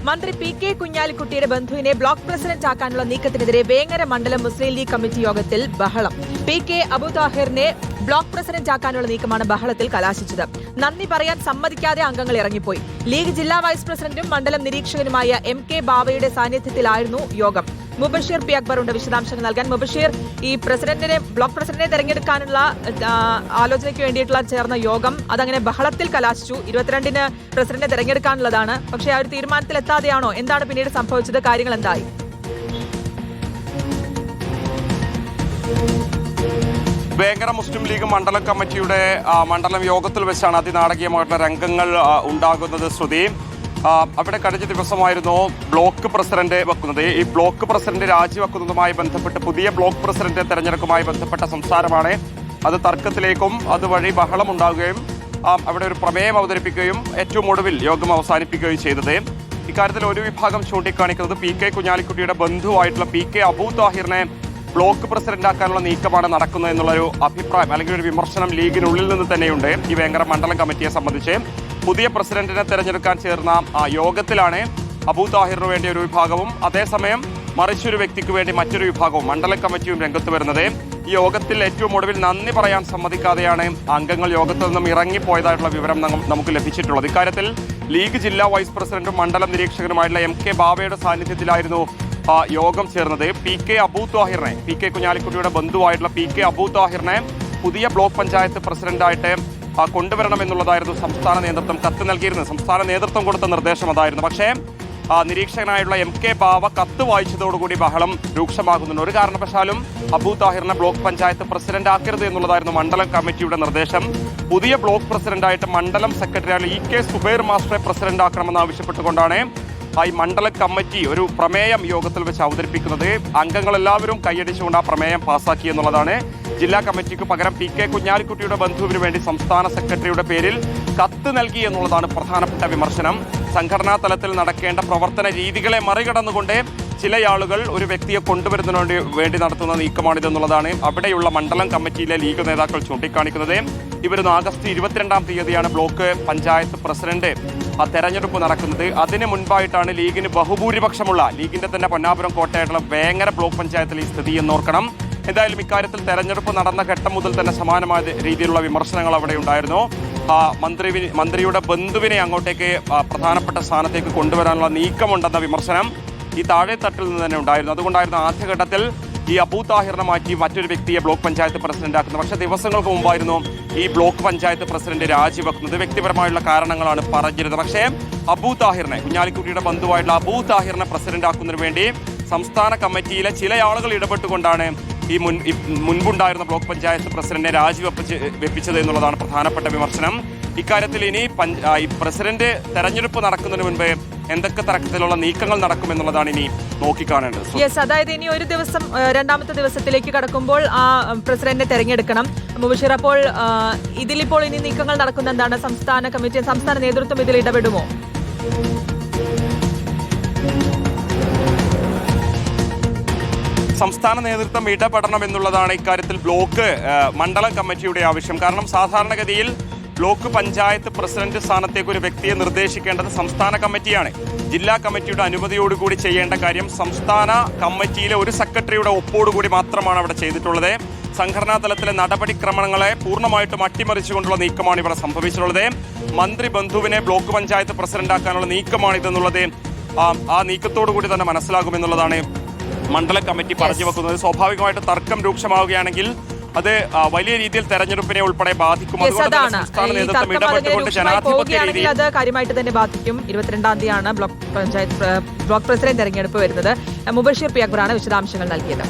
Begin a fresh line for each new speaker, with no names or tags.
മന്ത്രി P K കുഞ്ഞാലിക്കുട്ടിയുടെ ബന്ധുവിനെ ബ്ലോക്ക് പ്രസിഡന്റ് ആക്കാനുള്ള നീക്കത്തിനെതിരെ വേങ്ങര മണ്ഡലം മുസ്ലിം ലീഗ് കമ്മിറ്റി യോഗത്തിൽ ബഹളം. പി കെ അബു താഹിറിനെ ബ്ലോക്ക് പ്രസിഡന്റ് ആക്കാനുള്ള നീക്കമാണ് ബഹളത്തിൽ കലാശിച്ചത്. നന്ദി പറയാൻ സമ്മതിക്കാതെ അംഗങ്ങൾ ഇറങ്ങിപ്പോയി. ലീഗ് ജില്ലാ വൈസ് പ്രസിഡന്റും മണ്ഡലം നിരീക്ഷകനുമായ എം കെ ബാവയുടെ സാന്നിധ്യത്തിലായിരുന്നു യോഗം. മുബഷീർ പി അക്ബറുണ്ട് വിശദാംശങ്ങൾ നൽകാൻ. മുബഷീർ, ഈ ബ്ലോക്ക് പ്രസിഡന്റിനെ തെരഞ്ഞെടുക്കാനുള്ള ആലോചനയ്ക്ക് വേണ്ടിയിട്ടുള്ള ചേർന്ന യോഗം അതങ്ങനെ ബഹളത്തിൽ കലാശിച്ചു. 22-ന് പ്രസിഡന്റിനെ തെരഞ്ഞെടുക്കാനുള്ളതാണ്. പക്ഷേ ആ ഒരു തീരുമാനത്തിലെത്താതെയാണോ? എന്താണ് പിന്നീട് സംഭവിച്ചത്? കാര്യങ്ങൾ എന്തായി?
വേങ്ങര മുസ്ലിം ലീഗ് മണ്ഡലം കമ്മിറ്റിയുടെ മണ്ഡലം യോഗത്തിൽ വെച്ചാണ് അതിനാടകീയമായിട്ടുള്ള രംഗങ്ങൾ ഉണ്ടാകുന്നത്. ശ്രുതി, അവിടെ കഴിഞ്ഞ ദിവസമായിരുന്നു ബ്ലോക്ക് പ്രസിഡന്റ് വെക്കുന്നത്. ഈ ബ്ലോക്ക് പ്രസിഡന്റ് രാജിവെക്കുന്നതുമായി ബന്ധപ്പെട്ട് പുതിയ ബ്ലോക്ക് പ്രസിഡന്റ് തെരഞ്ഞെടുപ്പുമായി ബന്ധപ്പെട്ട സംസാരമാണ്. അത് തർക്കത്തിലേക്കും അതുവഴി ബഹളം ഉണ്ടാകുകയും അവിടെ ഒരു പ്രമേയം അവതരിപ്പിക്കുകയും ഏറ്റവും ഒടുവിൽ യോഗം അവസാനിപ്പിക്കുകയും ചെയ്തത്. ഇക്കാര്യത്തിൽ ഒരു വിഭാഗം ചൂണ്ടിക്കാണിക്കുന്നത് പി കെ കുഞ്ഞാലിക്കുട്ടിയുടെ ബന്ധുവായിട്ടുള്ള പി കെ അബൂ താഹിറിനെ ബ്ലോക്ക് പ്രസിഡന്റാക്കാനുള്ള നീക്കമാണ് നടക്കുന്നത് എന്നുള്ളൊരു അഭിപ്രായം അല്ലെങ്കിൽ ഒരു വിമർശനം ലീഗിനുള്ളിൽ നിന്ന് തന്നെയുണ്ട്. ഈ വേങ്ങര മണ്ഡലം കമ്മിറ്റിയെ സംബന്ധിച്ച് പുതിയ പ്രസിഡന്റിനെ തെരഞ്ഞെടുക്കാൻ ചേർന്ന യോഗത്തിലാണ് അബൂ താഹിറിന് വേണ്ടി ഒരു വിഭാഗവും അതേസമയം മറിച്ചൊരു വ്യക്തിക്ക് വേണ്ടി മറ്റൊരു വിഭാഗവും മണ്ഡലം കമ്മിറ്റിയും രംഗത്ത് വരുന്നത്. ഈ യോഗത്തിൽ ഏറ്റവും ഒടുവിൽ നന്ദി പറയാൻ സമ്മതിക്കാതെയാണ് അംഗങ്ങൾ യോഗത്തിൽ നിന്നും ഇറങ്ങിപ്പോയതായിട്ടുള്ള വിവരം നമുക്ക് ലഭിച്ചിട്ടുള്ളത്. ഇക്കാര്യത്തിൽ ലീഗ് ജില്ലാ വൈസ് പ്രസിഡന്റും മണ്ഡലം നിരീക്ഷകനുമായിട്ടുള്ള എം കെ ബാവയുടെ സാന്നിധ്യത്തിലായിരുന്നു യോഗം ചേർന്നത്. പി കെ അബൂ താഹിറിനെ, പി കെ കുഞ്ഞാലിക്കുട്ടിയുടെ ബന്ധുവായിട്ടുള്ള പി കെ അബൂ താഹിറിനെ പുതിയ ബ്ലോക്ക് പഞ്ചായത്ത് പ്രസിഡന്റായിട്ട് കൊണ്ടുവരണമെന്നുള്ളതായിരുന്നു സംസ്ഥാന നേതൃത്വം കത്ത് നൽകിയിരുന്നത്. സംസ്ഥാന നേതൃത്വം കൊടുത്ത നിർദ്ദേശം അതായിരുന്നു. പക്ഷേ നിരീക്ഷകനായുള്ള എം കെ ബാവ കത്ത് വായിച്ചതോടുകൂടി ബഹളം രൂക്ഷമാകുന്നുണ്ട്. ഒരു കാരണവശാലും അബൂ താഹിറിനെ ബ്ലോക്ക് പഞ്ചായത്ത് പ്രസിഡന്റ് ആക്കരുത് എന്നുള്ളതായിരുന്നു മണ്ഡലം കമ്മിറ്റിയുടെ നിർദ്ദേശം. പുതിയ ബ്ലോക്ക് പ്രസിഡന്റായിട്ട് മണ്ഡലം സെക്രട്ടറി ഇ കെ സുബൈർ മാസ്റ്ററെ പ്രസിഡന്റ് ആക്കണമെന്ന് ആവശ്യപ്പെട്ടുകൊണ്ടാണ് ഈ മണ്ഡല കമ്മിറ്റി ഒരു പ്രമേയം യോഗത്തിൽ വെച്ച് അവതരിപ്പിക്കുന്നത്. അംഗങ്ങളെല്ലാവരും കൈയടിച്ചുകൊണ്ട് ആ പ്രമേയം പാസാക്കി എന്നുള്ളതാണ്. ജില്ലാ കമ്മിറ്റിക്ക് പകരം പി കെ കുഞ്ഞാലിക്കുട്ടിയുടെ ബന്ധുവിന് വേണ്ടി സംസ്ഥാന സെക്രട്ടറിയുടെ പേരിൽ കത്ത് നൽകി എന്നുള്ളതാണ് പ്രധാനപ്പെട്ട വിമർശനം. സംഘടനാ തലത്തിൽ നടക്കേണ്ട പ്രവർത്തന രീതികളെ മറികടന്നുകൊണ്ട് ചില ആളുകൾ ഒരു വ്യക്തിയെ കൊണ്ടുവരുന്നതിന് വേണ്ടി നടത്തുന്ന നീക്കമാണിതെന്നുള്ളതാണ് അവിടെയുള്ള മണ്ഡലം കമ്മിറ്റിയിലെ ലീഗ് നേതാക്കൾ ചൂണ്ടിക്കാണിക്കുന്നത്. ഇവരുന്ന് ആഗസ്റ്റ് 22-ാം തീയതിയാണ് ബ്ലോക്ക് പഞ്ചായത്ത് പ്രസിഡന്റ് തെരഞ്ഞെടുപ്പ് നടക്കുന്നത്. അതിന് മുൻപായിട്ടാണ് ലീഗിന് ബഹുഭൂരിപക്ഷമുള്ള ലീഗിന്റെ തന്നെ പൊന്നാപുരം കോട്ടയായിട്ടുള്ള വേങ്ങര ബ്ലോക്ക് പഞ്ചായത്തിൽ ഈ സ്ഥിതി എന്നോർക്കണം. എന്തായാലും ഇക്കാര്യത്തിൽ തെരഞ്ഞെടുപ്പ് നടന്ന ഘട്ടം മുതൽ തന്നെ സമാനമായ രീതിയിലുള്ള വിമർശനങ്ങൾ അവിടെ ഉണ്ടായിരുന്നു. മന്ത്രിയുടെ ബന്ധുവിനെ അങ്ങോട്ടേക്ക് പ്രധാനപ്പെട്ട സ്ഥാനത്തേക്ക് കൊണ്ടുവരാനുള്ള നീക്കമുണ്ടെന്ന വിമർശനം ഈ താഴെ തട്ടിൽ നിന്ന് തന്നെ ഉണ്ടായിരുന്നു. അതുകൊണ്ടായിരുന്നു ആദ്യഘട്ടത്തിൽ ഈ അബൂ താഹിറിനെ മാറ്റി മറ്റൊരു വ്യക്തിയെ ബ്ലോക്ക് പഞ്ചായത്ത് പ്രസിഡന്റ് ആക്കുന്നത്. പക്ഷേ ദിവസങ്ങൾക്ക് മുമ്പായിരുന്നു ഈ ബ്ലോക്ക് പഞ്ചായത്ത് പ്രസിഡന്റ് രാജിവെക്കുന്നത്. വ്യക്തിപരമായുള്ള കാരണങ്ങളാണ് പറഞ്ഞിരുന്നത്. പക്ഷേ അബൂ താഹിറിനെ, കുഞ്ഞാലിക്കുട്ടിയുടെ ബന്ധുവായിട്ടുള്ള അബൂ താഹിറിനെ പ്രസിഡന്റ് ആക്കുന്നതിന് വേണ്ടി സംസ്ഥാന കമ്മിറ്റിയിലെ ചില ആളുകൾ ഇടപെട്ടുകൊണ്ടാണ് ഈ മുൻപുണ്ടായിരുന്ന ബ്ലോക്ക് പഞ്ചായത്ത് പ്രസിഡന്റിനെ രാജിവെപ്പിച്ചത് എന്നുള്ളതാണ് പ്രധാനപ്പെട്ട വിമർശനം. ഇക്കാര്യത്തിൽ ഇനി ഈ പ്രസിഡന്റ് തെരഞ്ഞെടുപ്പ് നടക്കുന്നതിന് മുൻപ് എന്തൊക്കെ തരത്തിലുള്ള നീക്കങ്ങൾ നടക്കുമെന്നുള്ളതാണ് ഇനി നോക്കിക്കാണേണ്ടത്.
യെസ്, അതായത് ഇനി ഒരു ദിവസം രണ്ടാമത്തെ ദിവസത്തിലേക്ക് കടക്കുമ്പോൾ ആ പ്രസിഡന്റിനെ തെരഞ്ഞെടുക്കണം. മുബഷീർ, അപ്പോൾ ഇതിലിപ്പോൾ ഇനി നീക്കങ്ങൾ നടക്കുന്ന എന്താണ്? സംസ്ഥാന കമ്മിറ്റി, സംസ്ഥാന നേതൃത്വം ഇതിൽ ഇടപെടുമോ?
സംസ്ഥാന നേതൃത്വം ഇടപെടണം എന്നുള്ളതാണ് ഇക്കാര്യത്തിൽ ബ്ലോക്ക് മണ്ഡലം കമ്മിറ്റിയുടെ ആവശ്യം. കാരണം സാധാരണഗതിയിൽ ബ്ലോക്ക് പഞ്ചായത്ത് പ്രസിഡന്റ് സ്ഥാനത്തേക്ക് ഒരു വ്യക്തിയെ നിർദ്ദേശിക്കേണ്ടത് സംസ്ഥാന കമ്മിറ്റിയാണ്. ജില്ലാ കമ്മിറ്റിയുടെ അനുമതിയോടുകൂടി ചെയ്യേണ്ട കാര്യം സംസ്ഥാന കമ്മിറ്റിയിലെ ഒരു സെക്രട്ടറിയുടെ ഒപ്പോടുകൂടി മാത്രമാണ് അവിടെ ചെയ്തിട്ടുള്ളത്. സംഘടനാ തലത്തിലെ നടപടിക്രമങ്ങളെ പൂർണ്ണമായിട്ടും അട്ടിമറിച്ചുകൊണ്ടുള്ള നീക്കമാണ് ഇവിടെ സംഭവിച്ചിട്ടുള്ളത്. മന്ത്രി ബന്ധുവിനെ ബ്ലോക്ക് പഞ്ചായത്ത് പ്രസിഡന്റ് ആക്കാനുള്ള നീക്കമാണിതെന്നുള്ളത് ആ നീക്കത്തോടുകൂടി തന്നെ മനസ്സിലാകുമെന്നുള്ളതാണ് മണ്ഡല കമ്മിറ്റി പറഞ്ഞു വെക്കുന്നത്. സ്വാഭാവികമായിട്ട് തർക്കം രൂക്ഷമാവുകയാണെങ്കിൽ അത് വലിയ രീതിയിൽ തെരഞ്ഞെടുപ്പിനെ ഉൾപ്പെടെ ബാധിക്കും. സംസ്ഥാന നേതൃത്വം ഇടപെട്ടുകൊണ്ട് ജനാധിപത്യ രീതിയിൽ
അത് കാര്യമായിട്ട് തന്നെ ബാധിക്കും. 22-ാം തീയതിയാണ് ബ്ലോക്ക് പ്രസിഡന്റ് തെരഞ്ഞെടുപ്പ് വരുന്നത്. മുബഷീർ പി അക്ബറാണ് വിശദാംശങ്ങൾ നൽകിയത്.